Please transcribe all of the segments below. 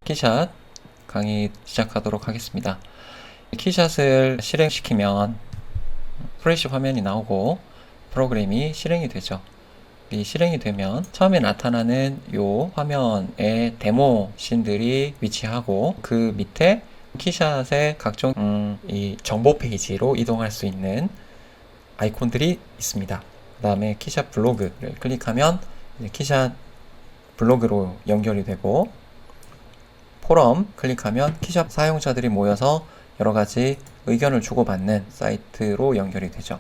키샷 강의 시작하도록 하겠습니다. 키샷을 실행시키면 프레시 화면이 나오고 프로그램이 실행이 되죠. 이 실행이 되면 처음에 나타나는 이 화면에 데모 씬들이 위치하고 그 밑에 키샷의 각종 이 정보 페이지로 이동할 수 있는 아이콘들이 있습니다. 그 다음에 키샷 블로그를 클릭하면 이제 키샷 블로그로 연결이 되고, 포럼 클릭하면 키샷 사용자들이 모여서 여러가지 의견을 주고받는 사이트로 연결이 되죠.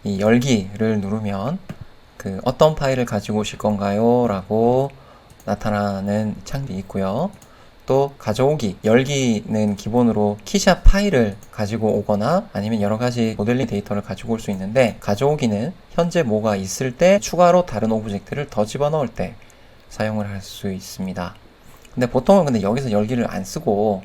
이 열기를 누르면 어떤 파일을 가지고 오실 건가요? 라고 나타나는 창이 있고요. 또 가져오기, 열기는 기본으로 키샷 파일을 가지고 오거나 아니면 여러가지 모델링 데이터를 가지고 올 수 있는데, 가져오기는 현재 뭐가 있을 때 추가로 다른 오브젝트를 더 집어넣을 때 사용을 할 수 있습니다. 근데 보통은 여기서 열기를 안 쓰고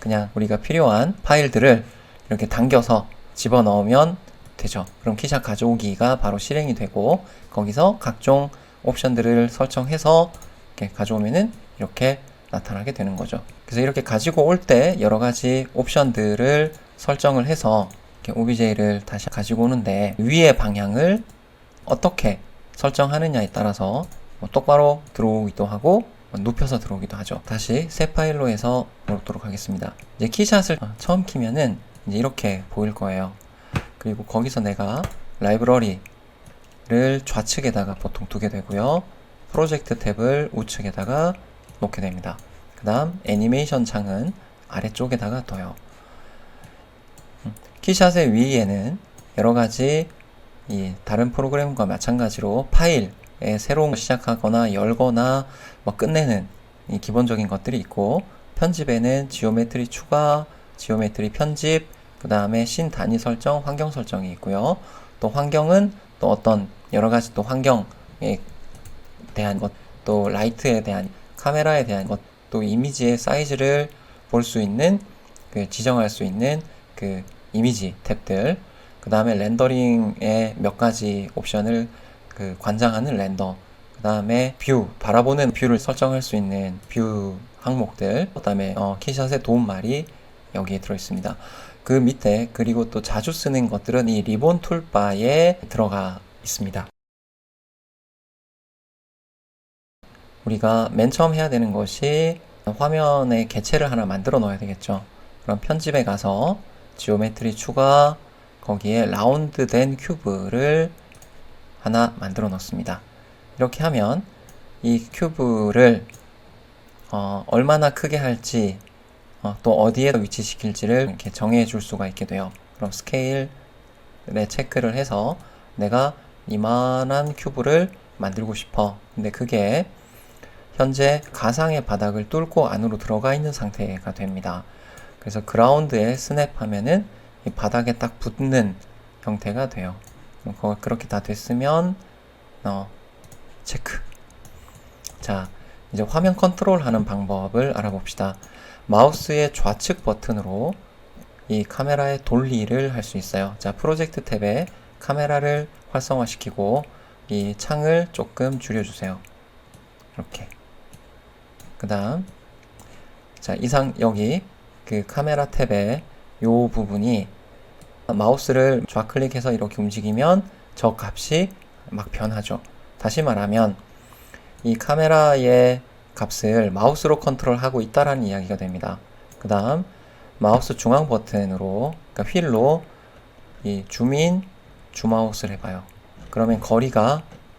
그냥 우리가 필요한 파일들을 이렇게 당겨서 집어넣으면 되죠. 그럼 키샷 가져오기가 바로 실행이 되고, 거기서 각종 옵션들을 설정해서 이렇게 가져오면은 이렇게 나타나게 되는 거죠. 그래서 이렇게 가지고 올 때 여러 가지 옵션들을 설정을 해서 이렇게 OBJ를 다시 가지고 오는데, 위의 방향을 어떻게 설정하느냐에 따라서 똑바로 들어오기도 하고 눕혀서 들어오기도 하죠. 다시 새 파일로 해서 넣도록 하겠습니다. 이제 키샷을 처음 키면은 이제 이렇게 보일 거예요. 그리고 거기서 내가 라이브러리를 좌측에다가 보통 두게 되고요. 프로젝트 탭을 우측에다가 놓게 됩니다. 그 다음 애니메이션 창은 아래쪽에다가 둬요. 키샷의 위에는 여러가지 다른 프로그램과 마찬가지로 파일에 새로운 걸 시작하거나 열거나 끝내는 이 기본적인 것들이 있고, 편집에는 지오메트리 추가, 지오메트리 편집, 그 다음에 씬 단위 설정, 환경 설정이 있고요. 또 환경은 또 어떤 여러가지 또 환경에 대한 것, 또 라이트에 대한, 카메라에 대한 것, 또 이미지의 사이즈를 볼 수 있는, 지정할 수 있는 이미지 탭들, 그 다음에 렌더링의 몇 가지 옵션을 관장하는 렌더, 그 다음에 뷰, 바라보는 뷰를 설정할 수 있는 뷰 항목들, 그 다음에 키샷의 도움말이 여기에 들어있습니다. 그 밑에, 그리고 또 자주 쓰는 것들은 이 리본 툴바에 들어가 있습니다. 우리가 맨 처음 해야 되는 것이 화면에 개체를 하나 만들어 넣어야 되겠죠. 그럼 편집에 가서 지오메트리 추가, 거기에 라운드 된 큐브를 하나 만들어 넣습니다. 이렇게 하면 이 큐브를 얼마나 크게 할지, 또 어디에 위치시킬지를 이렇게 정해 줄 수가 있게 돼요. 그럼 스케일에 체크를 해서 내가 이만한 큐브를 만들고 싶어. 근데 그게 현재 가상의 바닥을 뚫고 안으로 들어가 있는 상태가 됩니다. 그래서 그라운드에 스냅하면은 이 바닥에 딱 붙는 형태가 돼요. 그렇게 다 됐으면 체크. 자, 이제 화면 컨트롤 하는 방법을 알아봅시다. 마우스의 좌측 버튼으로 이 카메라의 돌리를 할 수 있어요. 자, 프로젝트 탭에 카메라를 활성화시키고 이 창을 조금 줄여주세요. 이렇게. 그 다음, 자, 여기 카메라 탭의 요 부분이 마우스를 좌클릭해서 이렇게 움직이면 저 값이 막 변하죠. 다시 말하면 이 카메라의 값을 마우스로 컨트롤하고 있다라는 이야기가 됩니다. 그 다음 마우스 중앙 버튼으로, 그러니까 휠로 이 줌인, 줌아웃을 해봐요. 그러면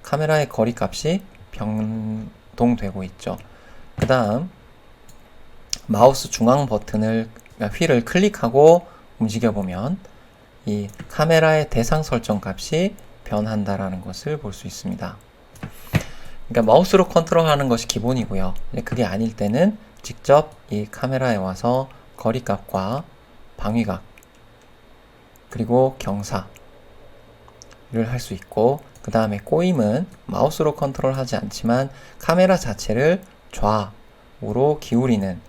카메라의 거리 값이 변동되고 있죠. 그 다음 마우스 중앙 버튼을, 그러니까 휠을 클릭하고 움직여보면 이 카메라의 대상 설정 값이 변한다라는 것을 볼 수 있습니다. 그러니까 마우스로 컨트롤하는 것이 기본이고요. 그게 아닐 때는 직접 이 카메라에 와서 거리값과 방위각, 그리고 경사를 할 수 있고, 그 다음에 꼬임은 마우스로 컨트롤하지 않지만 카메라 자체를 좌우로 기울이는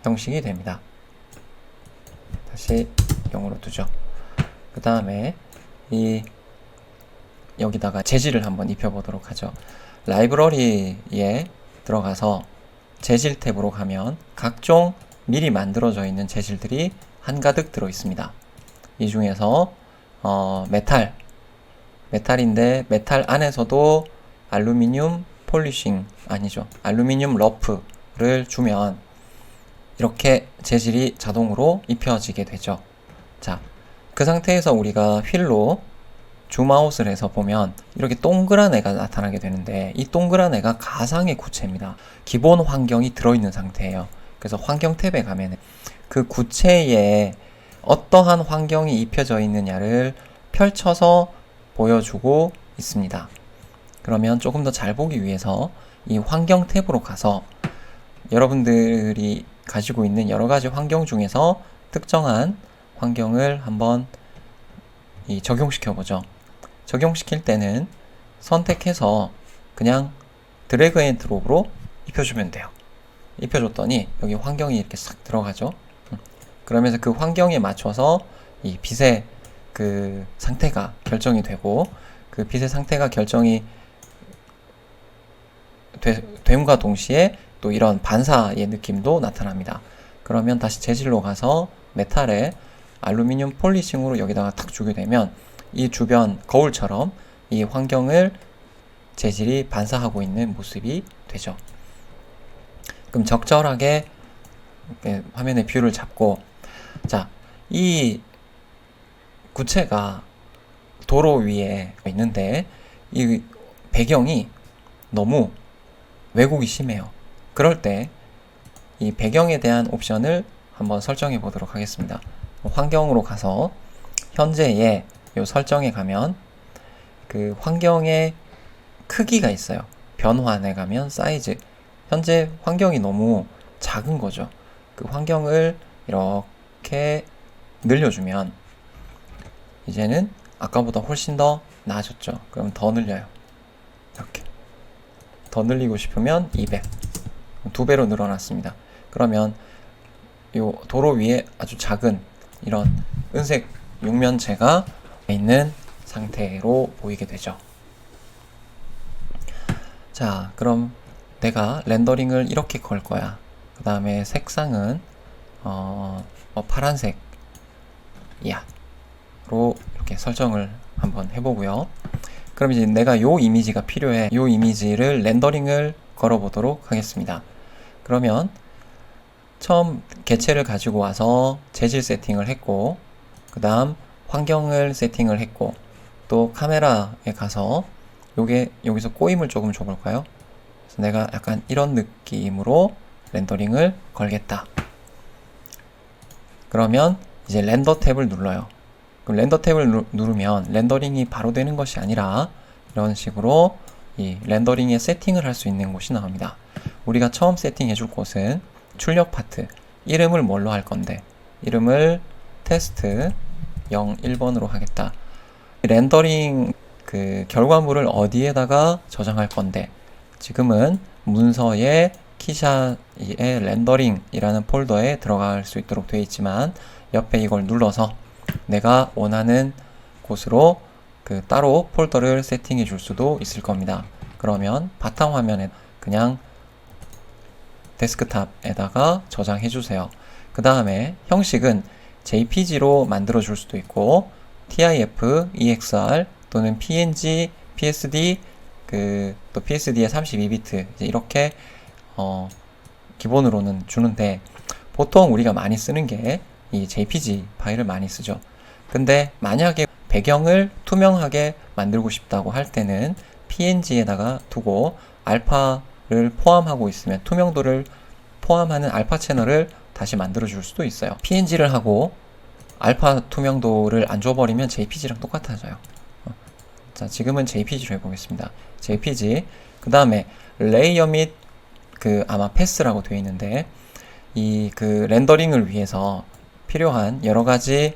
형식이 됩니다. 다시 0으로 두죠. 그 다음에 이 여기다가 재질을 한번 입혀보도록 하죠. 라이브러리에 들어가서 재질 탭으로 가면 각종 미리 만들어져 있는 재질들이 한가득 들어 있습니다. 이 중에서 메탈인데 메탈 안에서도 알루미늄 폴리싱 아니죠. 알루미늄 러프를 주면 이렇게 재질이 자동으로 입혀지게 되죠. 자, 그 상태에서 우리가 휠로 줌아웃을 해서 보면 이렇게 동그란 애가 나타나게 되는데 이 동그란 애가 가상의 구체입니다. 기본 환경이 들어있는 상태예요. 그래서 환경 탭에 가면 그 구체에 어떠한 환경이 입혀져 있느냐를 펼쳐서 보여주고 있습니다. 그러면 조금 더 잘 보기 위해서 이 환경 탭으로 가서 여러분들이 가지고 있는 여러 가지 환경 중에서 특정한 환경을 한번 적용시켜 보죠. 적용시킬 때는 선택해서 그냥 드래그 앤 드롭으로 입혀주면 돼요. 입혀줬더니 여기 환경이 이렇게 싹 들어가죠. 그러면서 그 환경에 맞춰서 이 빛의 그 상태가 결정이 되고 그 빛의 상태가 결정이 됨과 동시에 또 이런 반사의 느낌도 나타납니다. 그러면 다시 재질로 가서 메탈에 알루미늄 폴리싱으로 여기다가 탁 주게 되면 이 주변 거울처럼 이 환경을 재질이 반사하고 있는 모습이 되죠. 그럼 적절하게 화면의 뷰를 잡고, 자, 이 구체가 도로 위에 있는데 이 배경이 너무 왜곡이 심해요. 그럴 때 이 배경에 대한 옵션을 한번 설정해 보도록 하겠습니다. 환경으로 가서 현재의 요 설정에 가면 그 환경의 크기가 있어요. 변환에 가면 사이즈. 현재 환경이 너무 작은 거죠. 그 환경을 이렇게 늘려주면 이제는 아까보다 훨씬 더 나아졌죠. 그럼 더 늘려요. 이렇게. 더 늘리고 싶으면 200. 2배로 늘어났습니다. 그러면 요 도로 위에 아주 작은 이런 은색 육면체가 있는 상태로 보이게 되죠. 자, 그럼 내가 렌더링을 이렇게 걸 거야. 그 다음에 색상은 파란색이야 로 이렇게 설정을 한번 해보고요. 그럼 이제 내가 요 이미지가 필요해. 요 이미지를 렌더링을 걸어보도록 하겠습니다. 그러면 처음 개체를 가지고 와서 재질 세팅을 했고, 그 다음 환경을 세팅을 했고, 또 카메라에 가서 여기서 꼬임을 조금 줘볼까요? 그래서 내가 약간 이런 느낌으로 렌더링을 걸겠다. 그러면 이제 렌더 탭을 눌러요. 그럼 렌더 탭을 누르면 렌더링이 바로 되는 것이 아니라 이런 식으로 이 렌더링의 세팅을 할 수 있는 곳이 나옵니다. 우리가 처음 세팅해 줄 곳은 출력 파트, 이름을 뭘로 할 건데, 이름을 테스트 01번으로 하겠다. 렌더링 그 결과물을 어디에다가 저장할 건데, 지금은 문서에 키샷의 렌더링이라는 폴더에 들어갈 수 있도록 되어 있지만 옆에 이걸 눌러서 내가 원하는 곳으로 그 따로 폴더를 세팅해 줄 수도 있을 겁니다. 그러면 바탕화면에 그냥 데스크탑에다가 저장해 주세요. 그 다음에 형식은 JPG로 만들어 줄 수도 있고 TIF, EXR 또는 PNG, PSD 또 PSD의 32비트 이렇게 기본으로는 주는데 보통 우리가 많이 쓰는 게 이 JPG 파일을 많이 쓰죠. 근데 만약에 배경을 투명하게 만들고 싶다고 할 때는 PNG에다가 두고 알파를 포함하고 있으면 투명도를 포함하는 알파 채널을 다시 만들어 줄 수도 있어요. PNG를 하고 알파 투명도를 안 줘버리면 JPG랑 똑같아져요. 자, 지금은 JPG로 해보겠습니다. JPG. 그 다음에 레이어 및 아마 패스라고 되어 있는데 이 렌더링을 위해서 필요한 여러 가지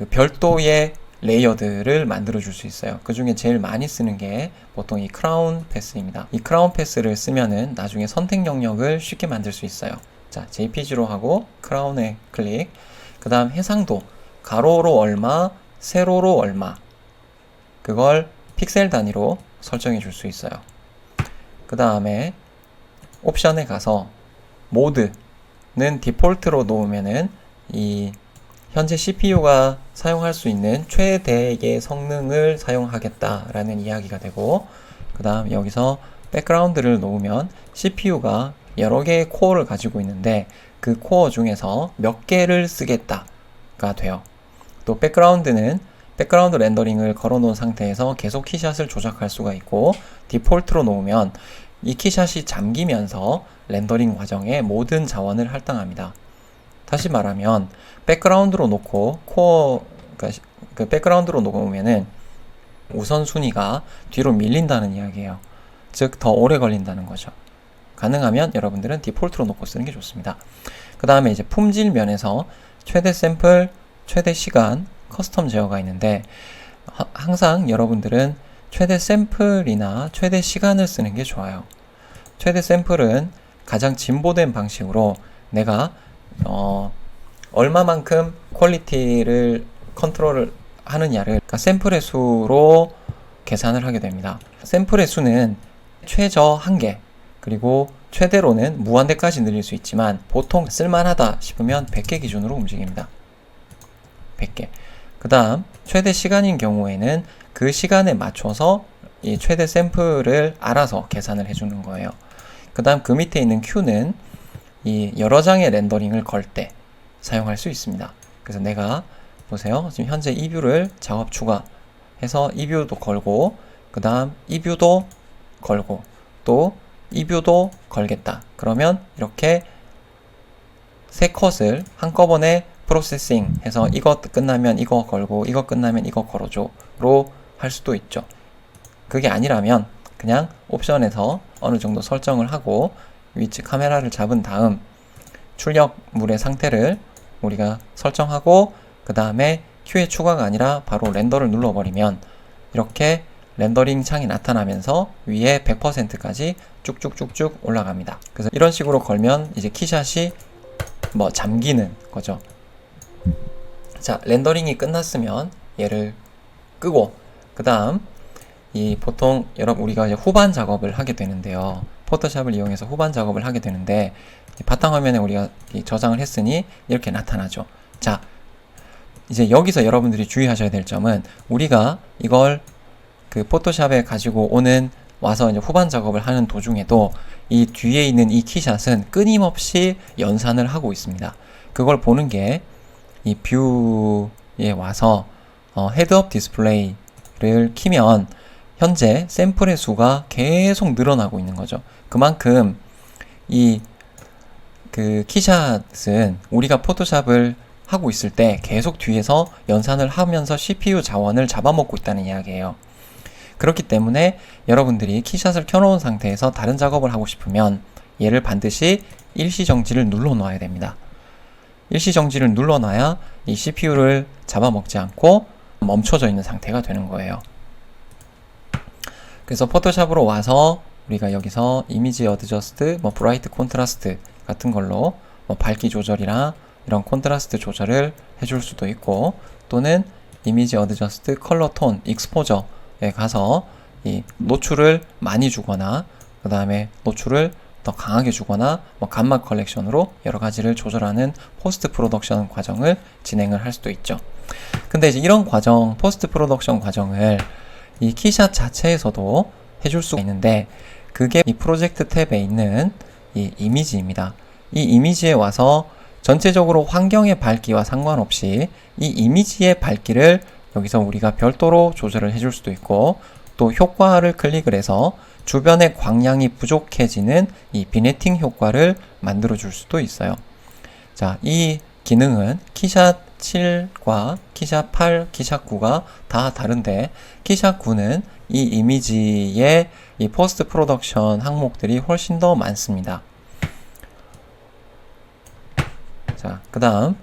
별도의 레이어들을 만들어 줄 수 있어요. 그 중에 제일 많이 쓰는 게 보통 이 크라운 패스입니다. 이 크라운 패스를 쓰면은 나중에 선택 영역을 쉽게 만들 수 있어요. 자, JPG로 하고 크라운에 클릭. 그 다음 해상도 가로로 얼마, 세로로 얼마 그걸 픽셀 단위로 설정해 줄 수 있어요. 그 다음에 옵션에 가서 모드는 디폴트로 놓으면은 이 현재 CPU가 사용할 수 있는 최대의 성능을 사용하겠다라는 이야기가 되고, 그 다음 여기서 백그라운드를 놓으면 CPU가 여러 개의 코어를 가지고 있는데 그 코어 중에서 몇 개를 쓰겠다가 돼요. 또 백그라운드는 백그라운드 렌더링을 걸어 놓은 상태에서 계속 키샷을 조작할 수가 있고, 디폴트로 놓으면 이 키샷이 잠기면서 렌더링 과정의 모든 자원을 할당합니다. 다시 말하면 백그라운드로 놓고 그 백그라운드로 놓으면은 우선순위가 뒤로 밀린다는 이야기예요. 즉 더 오래 걸린다는 거죠. 가능하면 여러분들은 디폴트로 놓고 쓰는 게 좋습니다. 그 다음에 이제 품질 면에서 최대 샘플, 최대 시간, 커스텀 제어가 있는데, 항상 여러분들은 최대 샘플이나 최대 시간을 쓰는 게 좋아요. 최대 샘플은 가장 진보된 방식으로 내가 얼마만큼 퀄리티를 컨트롤을 하느냐를, 그러니까 샘플의 수로 계산을 하게 됩니다. 샘플의 수는 최저 1개, 그리고 최대로는 무한대까지 늘릴 수 있지만 보통 쓸만하다 싶으면 100개 기준으로 움직입니다. 100개. 그 다음 최대 시간인 경우에는 그 시간에 맞춰서 이 최대 샘플을 알아서 계산을 해주는 거예요. 그 다음 그 밑에 있는 Q는 이 여러 장의 렌더링을 걸 때 사용할 수 있습니다. 그래서 내가 보세요. 지금 현재 이 뷰를 작업 추가해서 이 뷰도 걸고, 그 다음 이 뷰도 걸고, 또 이 뷰도 걸겠다. 그러면 이렇게 세 컷을 한꺼번에 프로세싱 해서 이거 끝나면 이거 걸고 이거 끝나면 이거 걸어줘로 할 수도 있죠. 그게 아니라면 그냥 옵션에서 어느 정도 설정을 하고 위치 카메라를 잡은 다음 출력물의 상태를 우리가 설정하고, 그 다음에 큐의 추가가 아니라 바로 렌더를 눌러버리면 이렇게 렌더링 창이 나타나면서 위에 100%까지 쭉쭉쭉쭉 올라갑니다. 그래서 이런 식으로 걸면 이제 키샷이 잠기는 거죠. 자, 렌더링이 끝났으면 얘를 끄고, 그 다음 보통 우리가 이제 후반 작업을 하게 되는데요. 포토샵을 이용해서 후반 작업을 하게 되는데, 바탕화면에 우리가 저장을 했으니 이렇게 나타나죠. 자, 이제 여기서 여러분들이 주의하셔야 될 점은, 우리가 이걸 그 포토샵에 가지고 와서 이제 후반 작업을 하는 도중에도 이 뒤에 있는 이 키샷은 끊임없이 연산을 하고 있습니다. 그걸 보는 게 이 뷰에 와서 헤드업 디스플레이를 키면 현재 샘플의 수가 계속 늘어나고 있는 거죠. 그만큼 그 키샷은 우리가 포토샵을 하고 있을 때 계속 뒤에서 연산을 하면서 CPU 자원을 잡아먹고 있다는 이야기예요. 그렇기 때문에 여러분들이 키샷을 켜놓은 상태에서 다른 작업을 하고 싶으면 얘를 반드시 일시정지를 눌러놔야 됩니다. 일시정지를 눌러놔야 이 CPU를 잡아먹지 않고 멈춰져 있는 상태가 되는 거예요. 그래서 포토샵으로 와서 우리가 여기서 이미지 어드저스트, 브라이트 콘트라스트 같은 걸로 밝기 조절이나 이런 콘트라스트 조절을 해줄 수도 있고, 또는 이미지 어드저스트, 컬러 톤, 익스포저에 가서 이 노출을 많이 주거나, 그 다음에 노출을 더 강하게 주거나, 감마 컬렉션으로 여러 가지를 조절하는 포스트 프로덕션 과정을 진행을 할 수도 있죠. 근데 이제 이런 과정, 포스트 프로덕션 과정을 이 키샷 자체에서도 해줄 수가 있는데, 그게 이 프로젝트 탭에 있는 이 이미지입니다. 이 이미지에 와서 전체적으로 환경의 밝기와 상관없이 이 이미지의 밝기를 여기서 우리가 별도로 조절을 해줄 수도 있고, 또 효과를 클릭을 해서 주변의 광량이 부족해지는 이 비네팅 효과를 만들어 줄 수도 있어요. 자, 이 기능은 키샷 7과 키샷 8, 키샷 9가 다 다른데, 키샷 9는 이 이미지의 이 포스트 프로덕션 항목들이 훨씬 더 많습니다. 자, 그 다음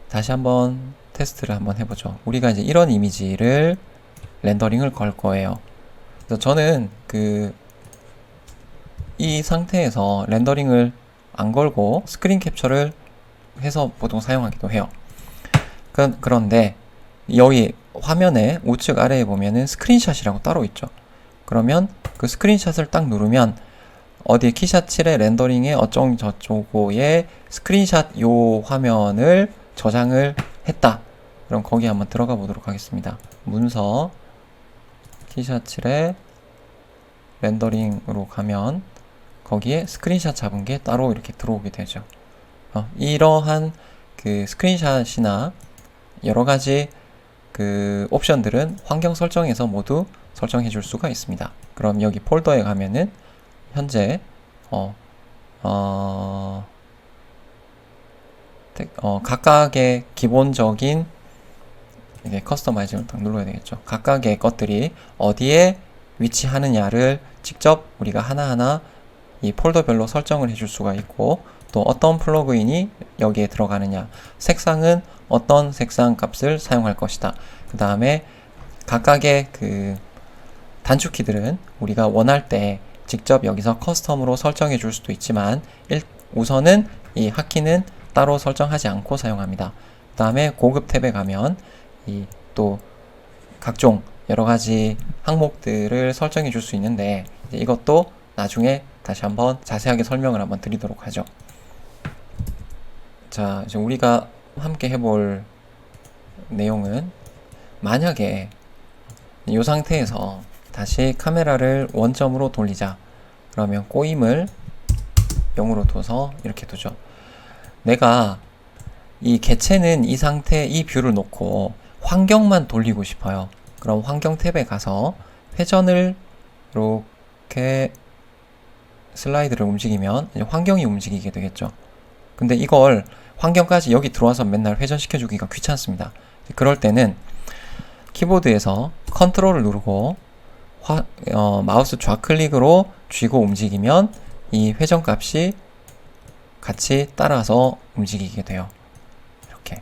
다시 한번 테스트를 한번 해보죠. 우리가 이제 이런 이미지를 렌더링을 걸 거예요. 그래서 저는 이 상태에서 렌더링을 안 걸고 스크린 캡처를 해서 보통 사용하기도 해요. 그런데 여기 화면에 우측 아래에 보면은 스크린샷이라고 따로 있죠. 그러면 그 스크린샷을 딱 누르면 어디에 키샷 7의 렌더링에 어쩌고저쩌고의 스크린샷 요 화면을 저장을 했다. 그럼 거기 한번 들어가 보도록 하겠습니다. 문서 키샷 7의 렌더링으로 가면 거기에 스크린샷 잡은 게 따로 이렇게 들어오게 되죠. 이러한 그 스크린샷이나 여러 가지 그 옵션들은 환경 설정에서 모두 설정해 줄 수가 있습니다. 그럼 여기 폴더에 가면은 현재 각각의 기본적인 이게 커스터마이징을 딱 눌러야 되겠죠. 각각의 것들이 어디에 위치하느냐를 직접 우리가 하나하나 이 폴더별로 설정을 해줄 수가 있고, 또 어떤 플러그인이 여기에 들어가느냐, 색상은 어떤 색상 값을 사용할 것이다. 그 다음에 각각의 그 단축키들은 우리가 원할 때 직접 여기서 커스텀으로 설정해 줄 수도 있지만 우선은 이 핫키는 따로 설정하지 않고 사용합니다. 그 다음에 고급 탭에 가면 이 또 각종 여러 가지 항목들을 설정해 줄 수 있는데 이것도 나중에 다시 한번 자세하게 설명을 한번 드리도록 하죠. 자, 이제 우리가 함께 해볼 내용은, 만약에 이 상태에서 다시 카메라를 원점으로 돌리자. 그러면 꼬임을 0으로 둬서 이렇게 두죠. 내가 이 개체는 이 상태, 이 뷰를 놓고 환경만 돌리고 싶어요. 그럼 환경 탭에 가서 회전을 이렇게 슬라이드를 움직이면 이제 환경이 움직이게 되겠죠. 근데 이걸 환경까지 여기 들어와서 맨날 회전시켜 주기가 귀찮습니다. 그럴 때는 키보드에서 컨트롤을 누르고 마우스 좌클릭으로 쥐고 움직이면 이 회전 값이 같이 따라서 움직이게 돼요. 이렇게.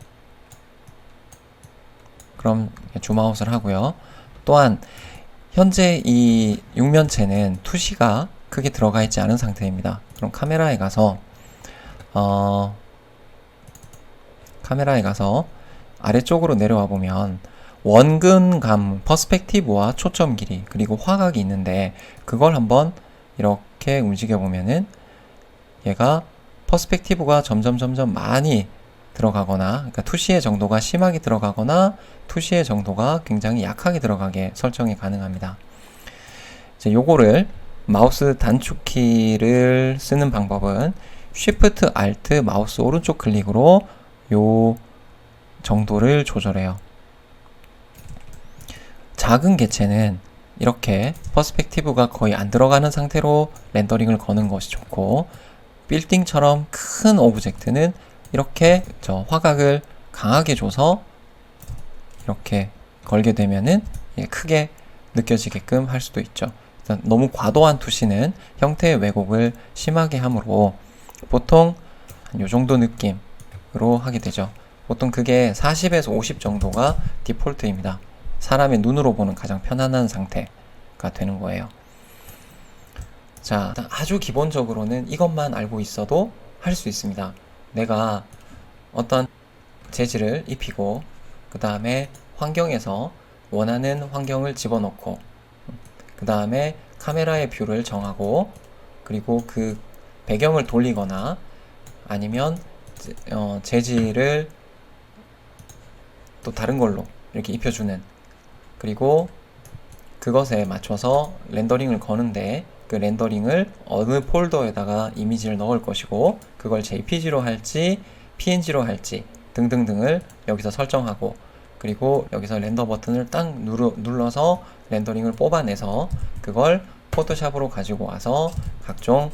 그럼 줌아웃을 하고요. 또한 현재 이 육면체는 투시가 크게 들어가 있지 않은 상태입니다. 그럼 카메라에 가서 아래쪽으로 내려와 보면 원근감, 퍼스펙티브와 초점 길이, 그리고 화각이 있는데 그걸 한번 이렇게 움직여 보면은 얘가 퍼스펙티브가 점점 많이 들어가거나, 그러니까 투시의 정도가 심하게 들어가거나 투시의 정도가 굉장히 약하게 들어가게 설정이 가능합니다. 이제 요거를 마우스 단축키를 쓰는 방법은 Shift Alt 마우스 오른쪽 클릭으로 요 정도를 조절해요. 작은 개체는 이렇게 퍼스펙티브가 거의 안 들어가는 상태로 렌더링을 거는 것이 좋고, 빌딩처럼 큰 오브젝트는 이렇게 화각을 강하게 줘서 이렇게 걸게 되면은 크게 느껴지게끔 할 수도 있죠. 너무 과도한 투시는 형태의 왜곡을 심하게 하므로 보통 요 정도 느낌으로 하게 되죠. 보통 그게 40에서 50 정도가 디폴트입니다. 사람의 눈으로 보는 가장 편안한 상태가 되는 거예요. 자, 아주 기본적으로는 이것만 알고 있어도 할 수 있습니다. 내가 어떤 재질을 입히고 그 다음에 환경에서 원하는 환경을 집어넣고 그 다음에 카메라의 뷰를 정하고, 그리고 그 배경을 돌리거나 아니면 재질을 또 다른 걸로 이렇게 입혀주는, 그리고 그것에 맞춰서 렌더링을 거는데 그 렌더링을 어느 폴더에다가 이미지를 넣을 것이고 그걸 JPG로 할지 PNG로 할지 등등등을 여기서 설정하고, 그리고 여기서 렌더 버튼을 딱 눌러서 렌더링을 뽑아내서 그걸 포토샵으로 가지고 와서 각종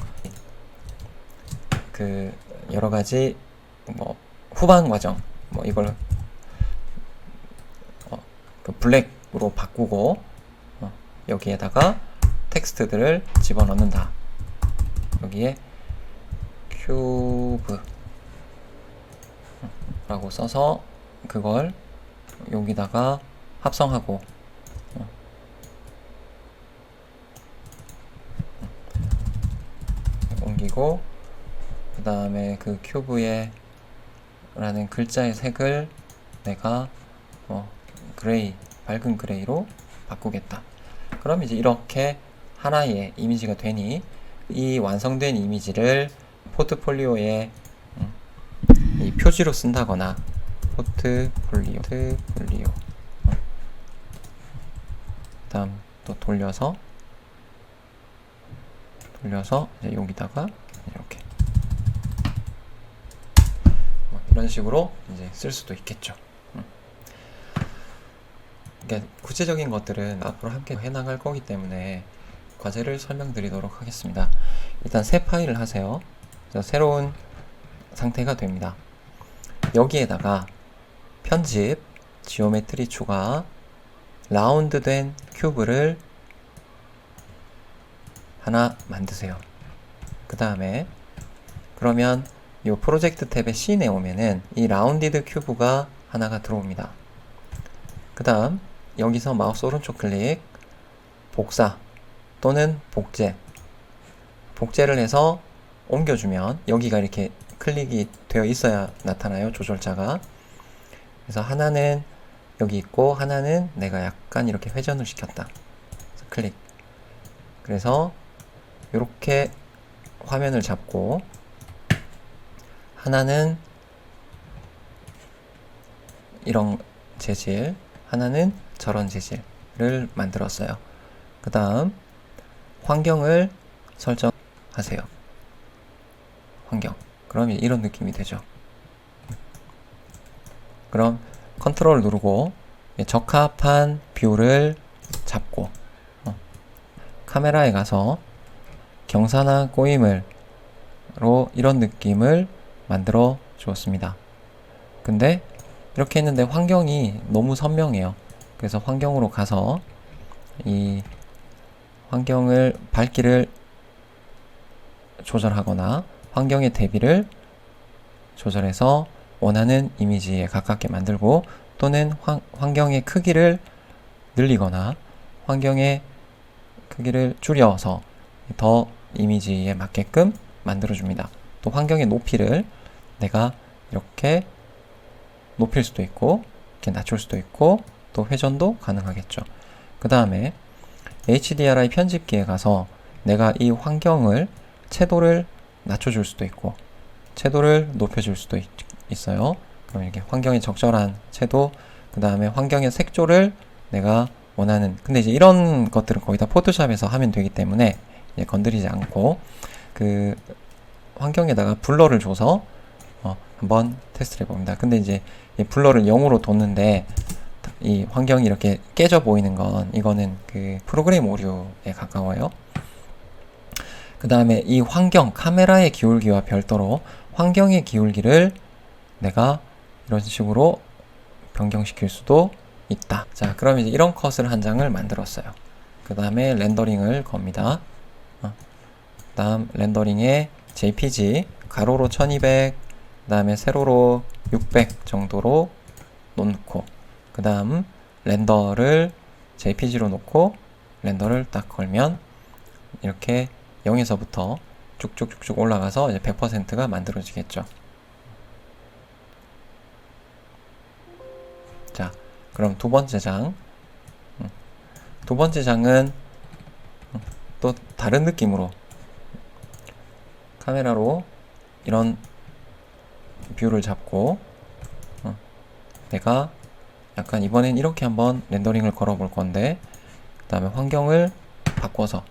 그 여러가지 후반 과정 이걸 그 블랙으로 바꾸고 여기에다가 텍스트들을 집어넣는다. 여기에 큐브 라고 써서 그걸 여기다가 합성하고 옮기고, 그 다음에 그 큐브에 라는 글자의 색을 내가 그레이, 밝은 그레이로 바꾸겠다. 그럼 이제 이렇게 하나의 이미지가 되니 이 완성된 이미지를 포트폴리오에 이 표지로 쓴다거나 포트폴리오 그다음 또 돌려서 이제 여기다가 이렇게 이런 식으로 이제 쓸 수도 있겠죠. 그러니까 구체적인 것들은 앞으로 함께 해나갈 거기 때문에 과제를 설명드리도록 하겠습니다. 일단 새 파일을 하세요. 그래서 새로운 상태가 됩니다. 여기에다가 편집, 지오메트리 추가, 라운드된 큐브를 하나 만드세요. 그 다음에 그러면 이 프로젝트 탭의 씬에 오면은 이 라운디드 큐브가 하나가 들어옵니다. 그 다음 여기서 마우스 오른쪽 클릭, 복사 또는 복제를 해서 옮겨주면 여기가 이렇게 클릭이 되어 있어야 나타나요, 조절자가. 그래서 하나는 여기 있고 하나는 내가 약간 이렇게 회전을 시켰다. 그래서 클릭. 그래서 이렇게 화면을 잡고 하나는 이런 재질, 하나는 저런 재질을 만들었어요. 그 다음 환경을 설정하세요. 환경. 그럼 이런 느낌이 되죠. 그럼 컨트롤 누르고 적합한 뷰를 잡고 카메라에 가서 경사나 꼬임으로 이런 느낌을 만들어 주었습니다. 근데 이렇게 했는데 환경이 너무 선명해요. 그래서 환경으로 가서 이 환경을 밝기를 조절하거나 환경의 대비를 조절해서 원하는 이미지에 가깝게 만들고 또는 환경의 크기를 늘리거나 환경의 크기를 줄여서 더 이미지에 맞게끔 만들어줍니다. 또 환경의 높이를 내가 이렇게 높일 수도 있고 이렇게 낮출 수도 있고 또 회전도 가능하겠죠. 그 다음에 HDRI 편집기에 가서 내가 이 환경을 채도를 낮춰줄 수도 있고 채도를 높여줄 수도 있어요. 그럼 이렇게 환경에 적절한 채도, 그 다음에 환경의 색조를 내가 원하는, 근데 이제 이런 것들은 거의 다 포토샵에서 하면 되기 때문에 이제 건드리지 않고 그 환경에다가 블러를 줘서 한번 테스트를 해봅니다. 근데 이제 이 블러를 0으로 뒀는데 이 환경이 이렇게 깨져 보이는 건 이거는 그 프로그램 오류에 가까워요. 그 다음에 이 환경, 카메라의 기울기와 별도로 환경의 기울기를 내가 이런 식으로 변경시킬 수도 있다. 자, 그럼 이제 이런 컷을 한 장을 만들었어요. 그 다음에 렌더링을 겁니다. 다음 렌더링에 JPG 가로로 1200, 그 다음에 세로로 600 정도로 놓고, 그 다음 렌더를 JPG로 놓고 렌더를 딱 걸면 이렇게 0에서부터 쭉쭉쭉쭉 올라가서 이제 100%가 만들어지겠죠. 자, 그럼 두 번째 장. 두 번째 장은 또 다른 느낌으로 카메라로 이런 뷰를 잡고 내가 약간 이번엔 이렇게 한번 렌더링을 걸어 볼 건데, 그 다음에 환경을 바꿔서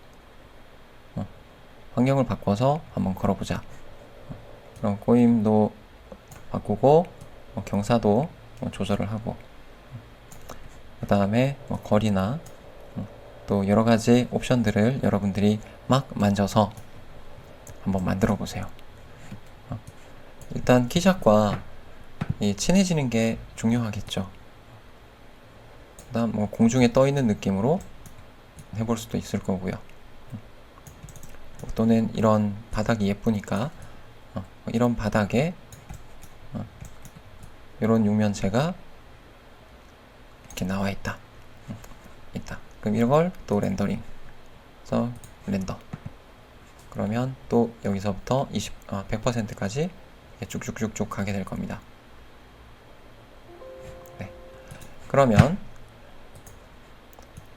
한번 걸어보자. 그럼 꼬임도 바꾸고 경사도 조절을 하고, 그 다음에 거리나 또 여러가지 옵션들을 여러분들이 막 만져서 한번 만들어 보세요. 일단 키샷과 친해지는 게 중요하겠죠. 그 다음 공중에 떠 있는 느낌으로 해볼 수도 있을 거고요. 또는 이런 바닥이 예쁘니까 이런 바닥에 이런 육면체가 이렇게 나와 있다. 그럼 이걸 또 렌더링. 그래서 렌더. 그러면 또 여기서부터 100%까지 쭉쭉쭉쭉 가게 될 겁니다. 네. 그러면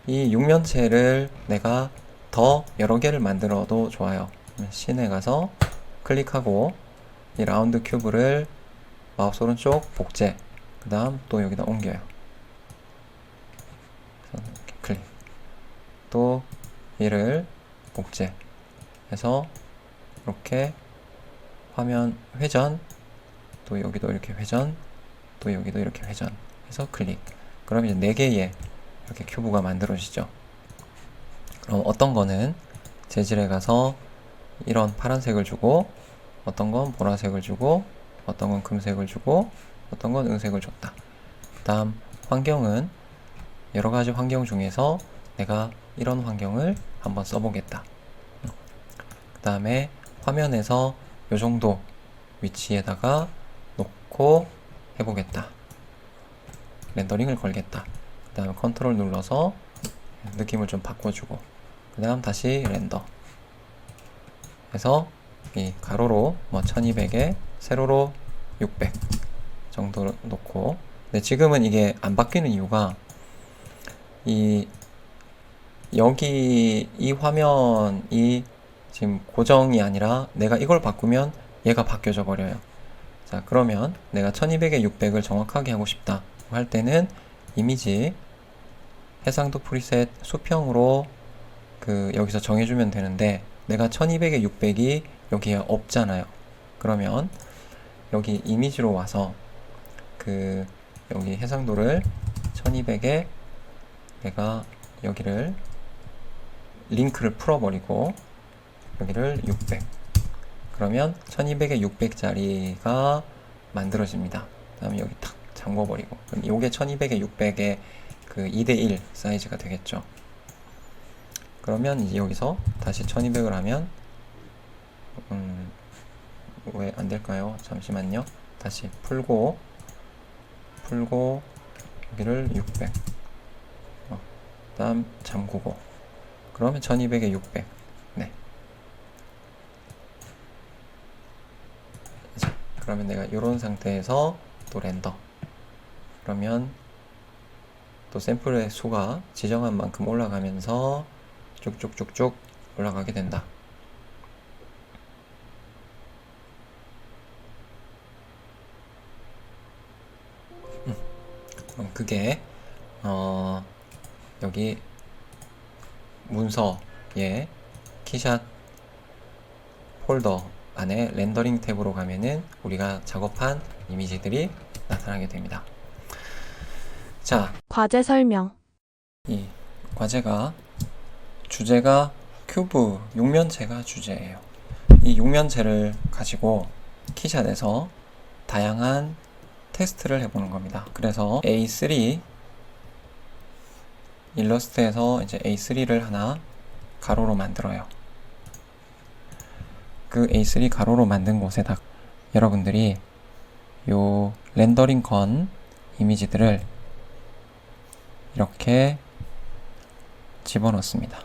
이 육면체를 내가 더 여러 개를 만들어도 좋아요. 씬에 가서 클릭하고 이 라운드 큐브를 마우스 오른쪽 복제, 그 다음 또 여기다 옮겨요. 이렇게 클릭. 또 얘를 복제 해서 이렇게 화면 회전, 또 여기도 이렇게 회전, 또 여기도 이렇게 회전 해서 클릭. 그럼 이제 4개의 이렇게 큐브가 만들어지죠. 그럼 어떤 거는 재질에 가서 이런 파란색을 주고, 어떤 건 보라색을 주고, 어떤 건 금색을 주고, 어떤 건 은색을 줬다. 그 다음 환경은 여러 가지 환경 중에서 내가 이런 환경을 한번 써보겠다. 그 다음에 화면에서 요 정도 위치에다가 놓고 해보겠다. 렌더링을 걸겠다. 그 다음에 컨트롤 눌러서 느낌을 좀 바꿔주고, 그 다음 다시 렌더 해서 이 가로로 뭐 1200에 세로로 600 정도 놓고. 근데 지금은 이게 안 바뀌는 이유가 여기 이 화면이 지금 고정이 아니라 내가 이걸 바꾸면 얘가 바뀌어져 버려요. 자, 그러면 내가 1200에 600을 정확하게 하고 싶다 할 때는 이미지 해상도 프리셋 수평으로 여기서 정해주면 되는데, 내가 1200에 600이 여기에 없잖아요. 그러면 여기 이미지로 와서 여기 해상도를 1200에 내가 여기를 링크를 풀어버리고 여기를 600, 그러면 1200에 600짜리가 만들어집니다. 그 다음에 여기 탁 잠궈버리고, 그럼 요게 1200에 600의 2:1 사이즈가 되겠죠. 그러면 이제 여기서 다시 1200을 하면 왜 안될까요? 잠시만요. 다시 풀고 여기를 600, 그 다음 잠그고, 그러면 1200에 600. 네. 자, 그러면 내가 이런 상태에서 또 렌더, 그러면 또 샘플의 수가 지정한 만큼 올라가면서 쭉쭉쭉쭉 올라가게 된다. 그럼 그게 여기 문서에 키샷 폴더 안에 렌더링 탭으로 가면은 우리가 작업한 이미지들이 나타나게 됩니다. 자, 과제 설명. 이 과제가 주제가 큐브 육면체가 주제예요. 이 육면체를 가지고 키샷에서 다양한 테스트를 해보는 겁니다. 그래서 A3 일러스트에서 이제 A3를 하나 가로로 만들어요. 그 A3 가로로 만든 곳에다 여러분들이 요 렌더링 건 이미지들을 이렇게 집어넣습니다.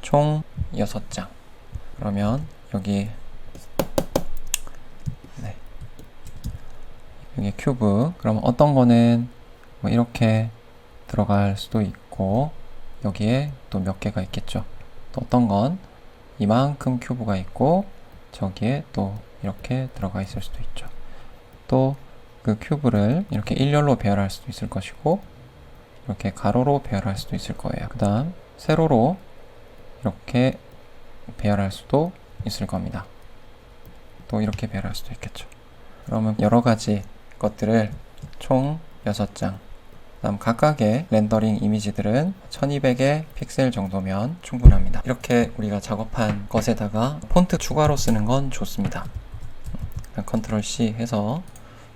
총 6장. 그러면 여기 여기 큐브, 그럼 어떤 거는 뭐 이렇게 들어갈 수도 있고, 여기에 또 몇 개가 있겠죠. 또 어떤 건 이만큼 큐브가 있고 저기에 또 이렇게 들어가 있을 수도 있죠. 또 그 큐브를 이렇게 일렬로 배열할 수도 있을 것이고, 이렇게 가로로 배열할 수도 있을 거예요. 그 다음 세로로 이렇게 배열할 수도 있을 겁니다. 또 이렇게 배열할 수도 있겠죠. 그러면 여러 가지 것들을 총 6장, 다음 각각의 렌더링 이미지들은 1200의 픽셀 정도면 충분합니다. 이렇게 우리가 작업한 것에다가 폰트 추가로 쓰는 건 좋습니다. 컨트롤 C 해서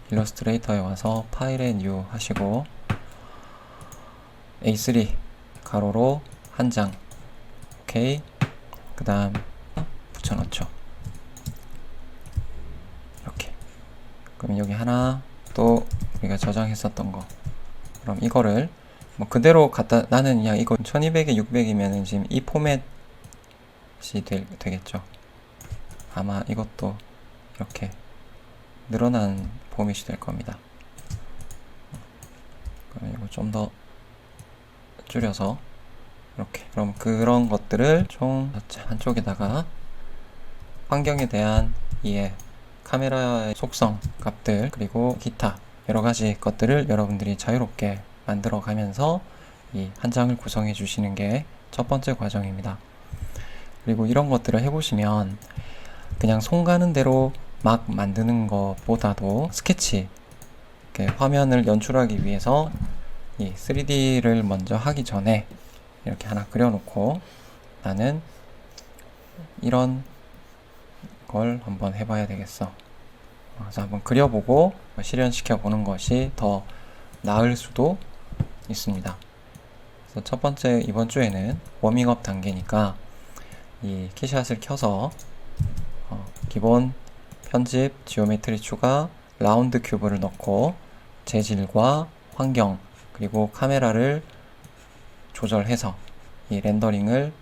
일러스트레이터에 와서 파일에 뉴 하시고 A3 가로로 한 장, 오케이. 그 다음 붙여넣죠. 이렇게. 그럼 여기 하나, 또 우리가 저장했었던 거, 그럼 이거를 뭐 그대로 갖다, 나는 그냥 이거 1200에 600이면 지금 이 포맷이 되겠죠. 아마 이것도 이렇게 늘어난 포맷이 될 겁니다. 이거 좀 더 줄여서 이렇게. 그럼 그런 것들을 총 한쪽에다가 환경에 대한 이해, 카메라의 속성 값들, 그리고 기타 여러 가지 것들을 여러분들이 자유롭게 만들어 가면서 이 한 장을 구성해 주시는 게 첫 번째 과정입니다. 그리고 이런 것들을 해보시면 그냥 손 가는 대로 막 만드는 것보다도 스케치, 화면을 연출하기 위해서 이 3D를 먼저 하기 전에 이렇게 하나 그려놓고 나는 이런 걸 한번 해봐야 되겠어. 그래서 한번 그려보고 실현시켜 보는 것이 더 나을 수도 있습니다. 그래서 첫 번째 이번 주에는 워밍업 단계니까 이 키샷을 켜서 기본 편집, 지오메트리 추가, 라운드 큐브를 넣고 재질과 환경 그리고 카메라를 조절해서 이 렌더링을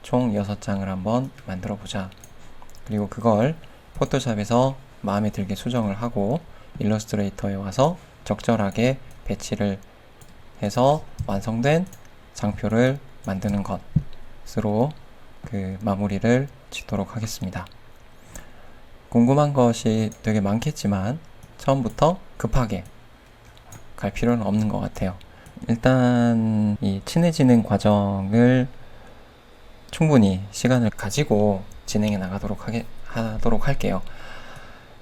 총 6장을 한번 만들어 보자. 그리고 그걸 포토샵에서 마음에 들게 수정을 하고 일러스트레이터에 와서 적절하게 배치를 해서 완성된 장표를 만드는 것으로 그 마무리를 짓도록 하겠습니다. 궁금한 것이 되게 많겠지만 처음부터 급하게 갈 필요는 없는 것 같아요. 일단 이 친해지는 과정을 충분히 시간을 가지고 진행해 나가도록 하도록 할게요.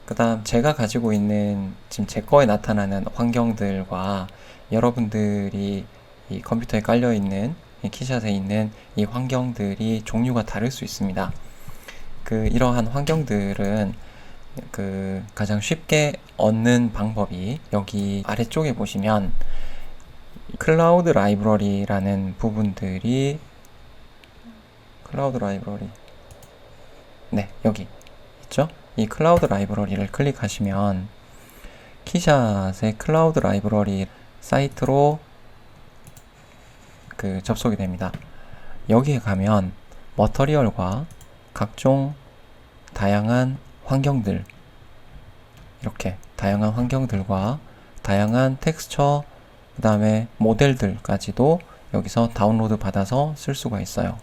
그 다음 제가 가지고 있는 지금 제 거에 나타나는 환경들과 여러분들이 이 컴퓨터에 깔려있는 이 키샷에 있는 이 환경들이 종류가 다를 수 있습니다. 이러한 환경들은 가장 쉽게 얻는 방법이 여기 아래쪽에 보시면 클라우드 라이브러리라는 부분들이 클라우드 라이브러리 네 여기 있죠? 이 클라우드 라이브러리를 클릭하시면 키샷의 클라우드 라이브러리 사이트로 접속이 됩니다. 여기에 가면 머터리얼과 각종 다양한 환경들 이렇게 다양한 환경들과 다양한 텍스처 그 다음에 모델들까지도 여기서 다운로드 받아서 쓸 수가 있어요.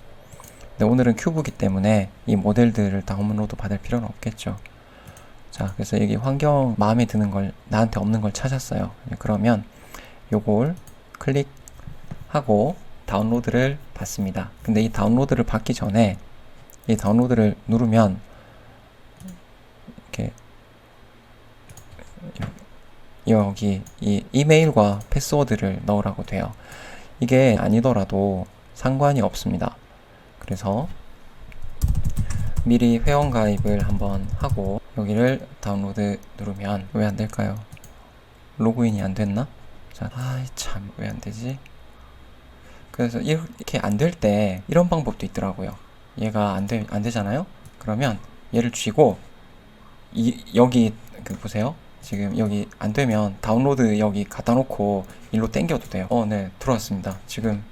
근데 오늘은 큐브이기 때문에 이 모델들을 다운로드 받을 필요는 없겠죠. 자, 그래서 여기 환경 마음에 드는 걸 나한테 없는 걸 찾았어요. 그러면 요걸 클릭하고 다운로드를 받습니다. 근데 이 다운로드를 받기 전에 이 다운로드를 누르면 이렇게 여기 이 이메일과 패스워드를 넣으라고 돼요. 이게 아니더라도 상관이 없습니다. 그래서 미리 회원가입을 한번 하고 여기를 다운로드 누르면 왜 안 될까요? 로그인이 안 됐나? 자, 참 왜 안 되지? 그래서 이렇게 안 될 때 이런 방법도 있더라고요. 얘가 안 되잖아요? 그러면 얘를 쥐고 여기 보세요. 지금 여기 안 되면 다운로드 여기 갖다 놓고 일로 당겨도 돼요. 네, 들어왔습니다. 지금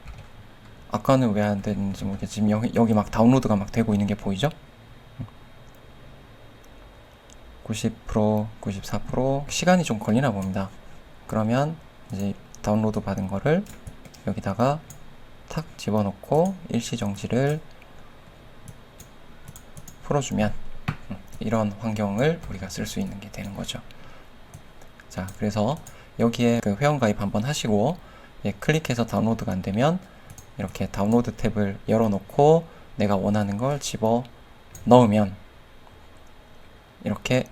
아까는 왜 안 됐는지 모르겠지만 여기 막 다운로드가 막 되고 있는 게 보이죠? 90%, 94% 시간이 좀 걸리나 봅니다. 그러면 이제 다운로드 받은 거를 여기다가 탁 집어넣고 일시정지를 풀어주면 이런 환경을 우리가 쓸 수 있는 게 되는 거죠. 자, 그래서 여기에 회원가입 한번 하시고 클릭해서 다운로드가 안 되면 이렇게 다운로드 탭을 열어놓고 내가 원하는 걸 집어 넣으면 이렇게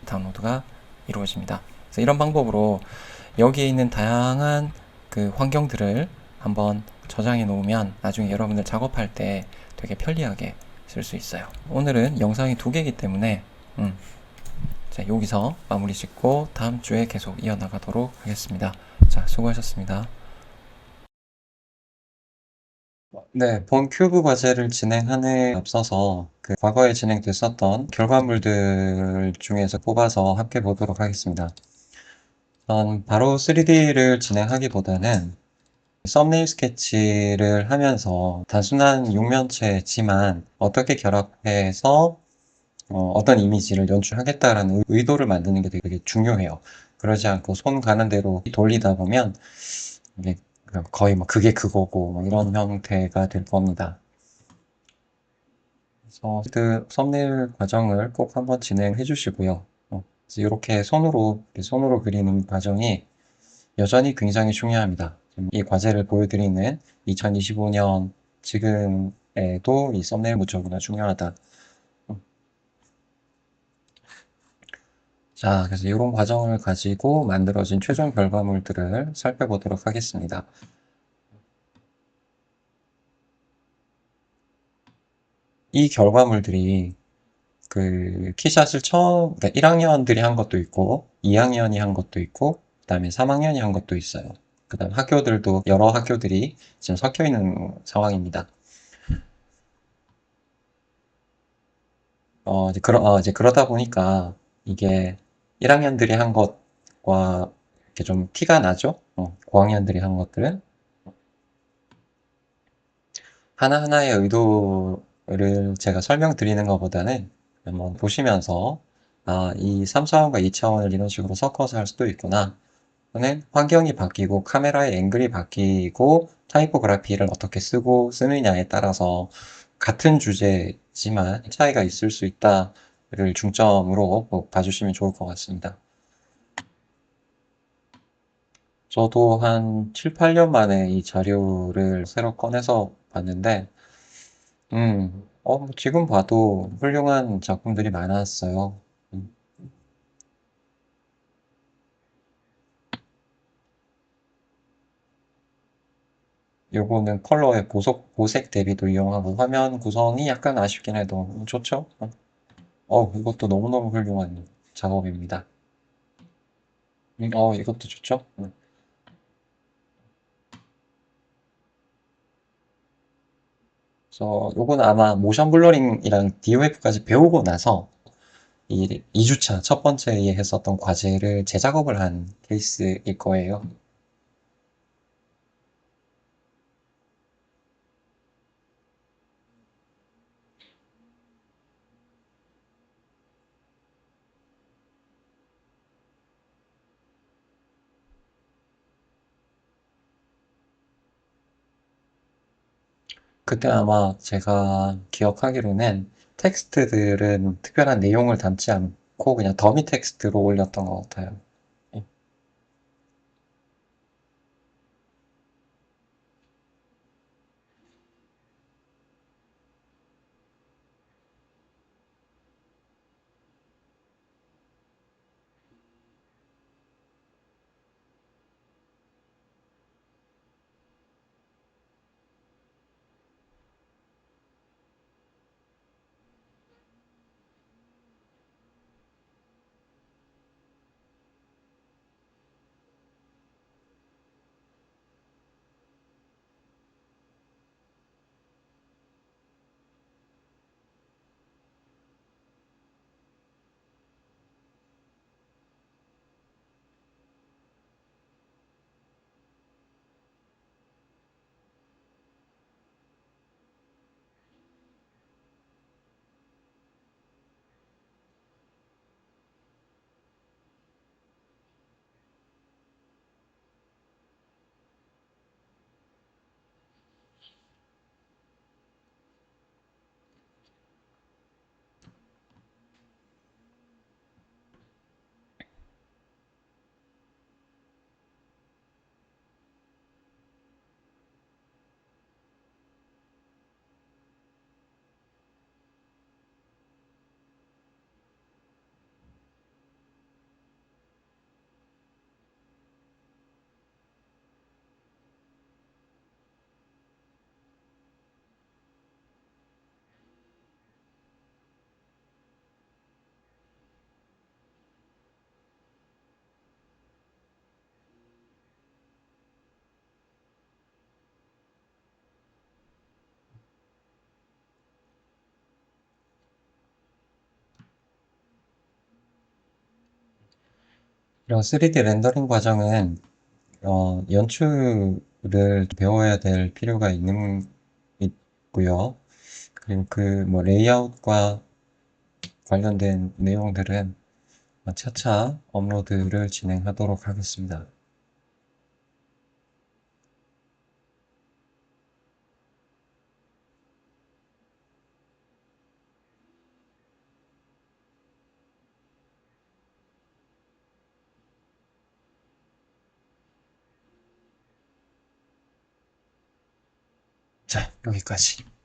다운로드가 이루어집니다. 그래서 이런 방법으로 여기에 있는 다양한 환경들을 한번 저장해 놓으면 나중에 여러분들 작업할 때 되게 편리하게 쓸 수 있어요. 오늘은 영상이 2개이기 때문에 자, 여기서 마무리 짓고 다음 주에 계속 이어나가도록 하겠습니다. 자, 수고하셨습니다. 네, 본 큐브 과제를 진행하는 데 앞서서 과거에 진행됐었던 결과물들 중에서 뽑아서 함께 보도록 하겠습니다. 바로 3D를 진행하기보다는 썸네일 스케치를 하면서 단순한 육면체지만 어떻게 결합해서 어떤 이미지를 연출하겠다라는 의도를 만드는 게 되게 중요해요. 그러지 않고 손 가는 대로 돌리다 보면 이게 거의 뭐 그게 그거고 뭐 이런 형태가 될 겁니다. 그래서 그 썸네일 과정을 꼭 한번 진행해 주시고요. 이렇게 손으로 그리는 과정이 여전히 굉장히 중요합니다. 이 과제를 보여드리는 2025년 지금에도 이 썸네일 무척이나 중요하다. 자, 그래서 이런 과정을 가지고 만들어진 최종 결과물들을 살펴보도록 하겠습니다. 이 결과물들이 그 키샷을 그러니까 1학년들이 한 것도 있고, 2학년이 한 것도 있고, 그 다음에 3학년이 한 것도 있어요. 그 다음 학교들도 여러 학교들이 지금 섞여 있는 상황입니다. 이제 그러다 보니까 이게 1학년들이 한 것과 이렇게 좀 티가 나죠? 고학년들이 한 것들은. 하나하나의 의도를 제가 설명드리는 것보다는 한번 보시면서, 이 3차원과 2차원을 이런 식으로 섞어서 할 수도 있구나. 또는 환경이 바뀌고 카메라의 앵글이 바뀌고 타이포그래피를 어떻게 쓰느냐에 따라서 같은 주제지만 차이가 있을 수 있다를 중점으로 꼭 봐주시면 좋을 것 같습니다. 저도 한 7, 8년 만에 이 자료를 새로 꺼내서 봤는데, 뭐 지금 봐도 훌륭한 작품들이 많았어요. 음, 요거는 컬러의 보색 대비도 이용하고 화면 구성이 약간 아쉽긴 해도 좋죠? 이것도 너무너무 훌륭한 작업입니다. 이것도 좋죠? 그래서 요거는 아마 모션 블러링이랑 DOF까지 배우고 나서 이 2주차 첫 번째에 했었던 과제를 재작업을 한 케이스일 거예요. 그때 아마 제가 기억하기로는 텍스트들은 특별한 내용을 담지 않고 그냥 더미 텍스트로 올렸던 것 같아요. 이런 3D 렌더링 과정은 연출을 배워야 될 필요가 있고요. 그리고 그 뭐 레이아웃과 관련된 내용들은 차차 업로드를 진행하도록 하겠습니다. 자, 여기까지.